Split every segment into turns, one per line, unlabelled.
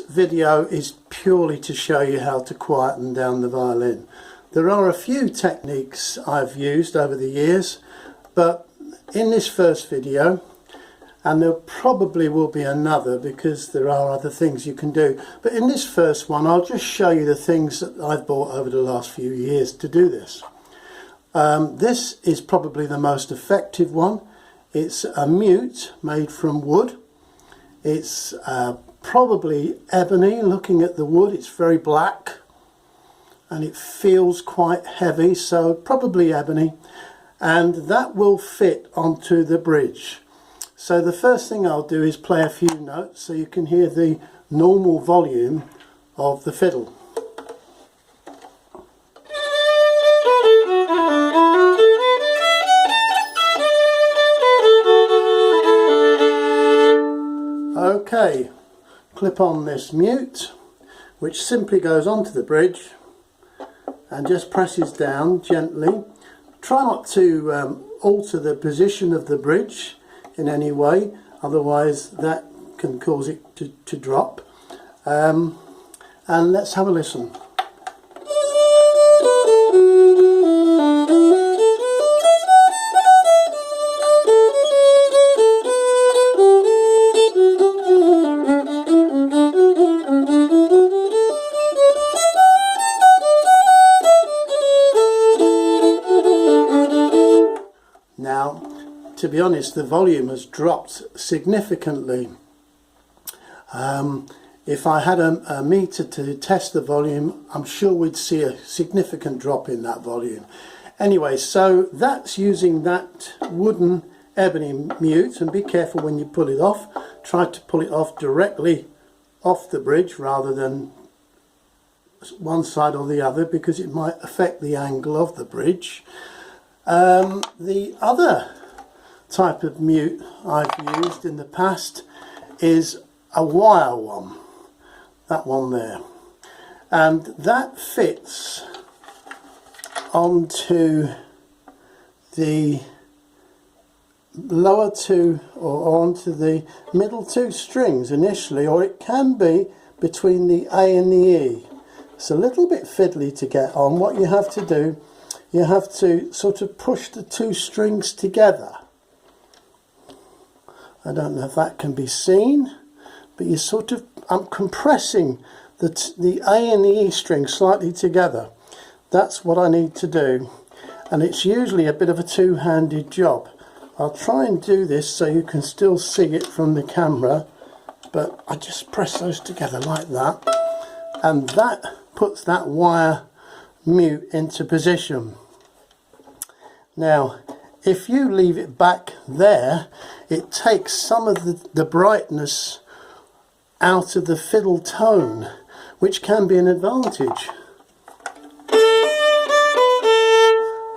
video is purely to show you how to quieten down the violin. There are a few techniques I've used over the years, but in this first video, and there probably will be another because there are other things you can do, but in this first one I'll just show you the things that I've bought over the last few years to do this. This is probably the most effective one. It's a mute made from wood. It's probably ebony. Looking at the wood, it's very black and it feels quite heavy, so probably ebony, and that will fit onto the bridge. So the first thing I'll do is play a few notes so you can hear the normal volume of the fiddle. Okay, clip on this mute, which simply goes onto the bridge and just presses down gently. Try not to alter the position of the bridge in any way, otherwise that can cause it to drop. And let's have a listen. Now, to be honest, the volume has dropped significantly. If I had a meter to test the volume, I'm sure we'd see a significant drop in that volume. Anyway, so that's using that wooden ebony mute, and be careful when you pull it off. Try to pull it off directly off the bridge rather than one side or the other, because it might affect the angle of the bridge. The other type of mute I've used in the past is a wire one, that one there, and that fits onto the lower two or onto the middle two strings initially, or it can be between the A and the E. It's a little bit fiddly to get on. What you have to do, you have to sort of push the two strings together. I don't know if that can be seen, but you sort of, I'm compressing the A and the E string slightly together. That's what I need to do, and it's usually a bit of a two-handed job. I'll try and do this so you can still see it from the camera, but I just press those together like that, and that puts that wire mute into position. Now, if you leave it back there, it takes some of the brightness out of the fiddle tone, which can be an advantage.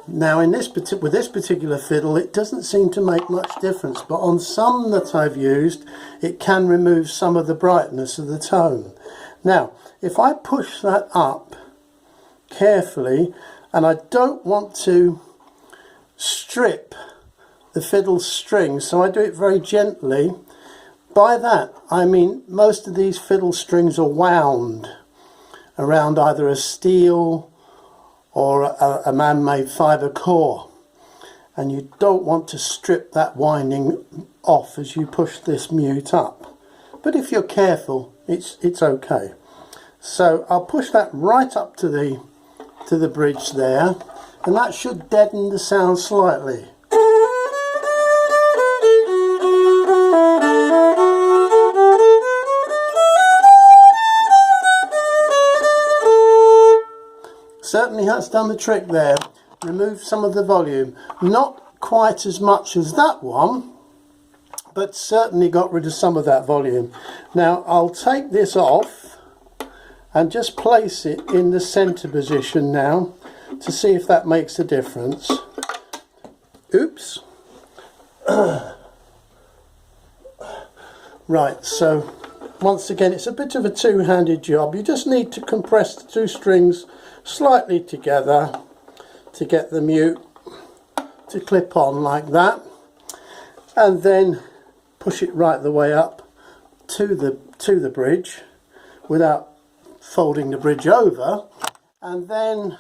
Now, with this particular fiddle, it doesn't seem to make much difference, but on some that I've used, it can remove some of the brightness of the tone. Now, if I push that up carefully, and I don't want to strip the fiddle strings, so I do it very gently. By that I mean most of these fiddle strings are wound around either a steel or a man-made fibre core, and you don't want to strip that winding off as you push this mute up, but if you're careful it's okay. So I'll push that right up to the bridge there, and that should deaden the sound slightly. Certainly that's done the trick there. Remove some of the volume. Not quite as much as that one, but certainly got rid of some of that volume. Now I'll take this off and just place it in the centre position now to see if that makes a difference. Oops. Right, so once again it's a bit of a two-handed job. You just need to compress the two strings slightly together to get the mute to clip on like that, and then push it right the way up to the bridge without folding the bridge over, and then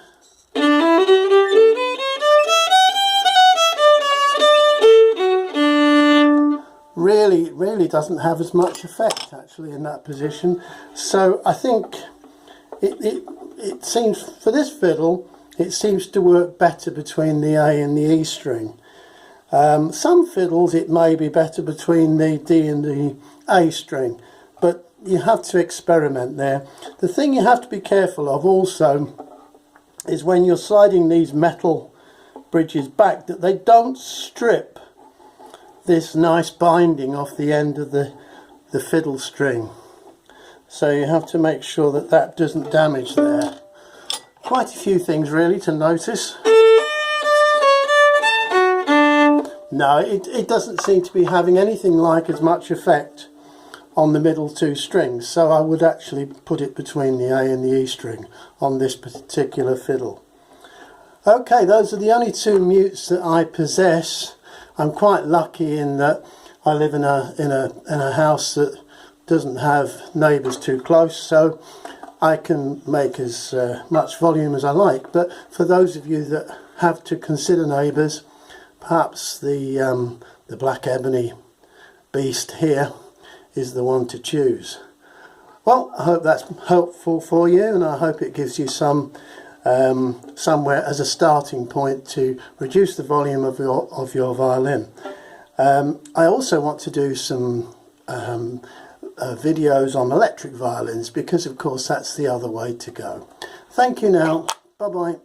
really doesn't have as much effect actually in that position. So I think it seems, for this fiddle, it seems to work better between the A and the E string. Some fiddles it may be better between the D and the A string, but you have to experiment there. The thing you have to be careful of also is when you're sliding these metal bridges back, that they don't strip this nice binding off the end of the fiddle string. So you have to make sure that that doesn't damage there. Quite a few things really to notice. No, it doesn't seem to be having anything like as much effect on the middle two strings, so I would actually put it between the A and the E string on this particular fiddle. Okay, those are the only two mutes that I possess. I'm quite lucky in that I live in a house that doesn't have neighbours too close, so I can make as much volume as I like. But for those of you that have to consider neighbours, perhaps the black ebony beast here is the one to choose. Well, I hope that's helpful for you, and I hope it gives you some somewhere as a starting point to reduce the volume of your violin. I also want to do some videos on electric violins, because of course that's the other way to go. Thank you now. Bye bye.